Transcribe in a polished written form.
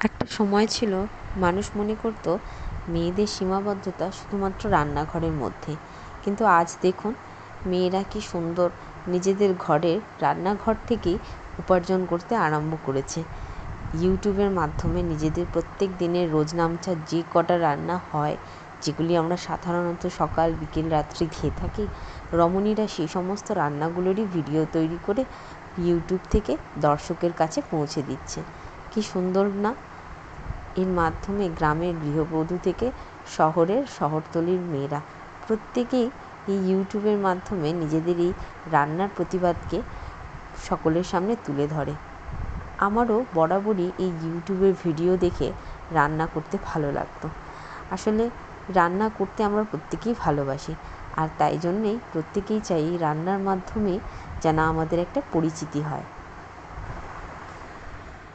একটা সময় ছিল মানুষ মনে করত মেয়েদের সীমাবদ্ধতা শুধুমাত্র রান্নাঘরের মধ্যে, কিন্তু আজ দেখুন মেয়েরা কি সুন্দর নিজেদের ঘরের রান্নাঘর থেকেই উপার্জন করতে আরম্ভ করেছে। ইউটিউবের মাধ্যমে নিজেদের প্রত্যেক দিনের রোজনামচা যে কটা রান্না হয়, যেগুলি আমরা সাধারণত সকাল বিকেল রাত্রি খেয়ে থাকি, রমণীরা সেই সমস্ত রান্নাগুলোরই ভিডিও তৈরি করে ইউটিউব থেকে দর্শকের কাছে পৌঁছে দিচ্ছে। কি সুন্দর না! এর মাধ্যমে গ্রামের গৃহবধূ থেকে শহরের শহরতলির মেয়েরা প্রত্যেকেই এই ইউটিউবের মাধ্যমে নিজেদের এই রান্নার প্রতিবাদকে সকলের সামনে তুলে ধরে। আমারও বরাবরই এই ইউটিউবের ভিডিও দেখে রান্না করতে ভালো লাগতো। আসলে রান্না করতে আমরা প্রত্যেকেই ভালোবাসি, আর তাই জন্যেই প্রত্যেকেই চাই রান্নার মাধ্যমে যেন আমাদের একটা পরিচিতি হয়।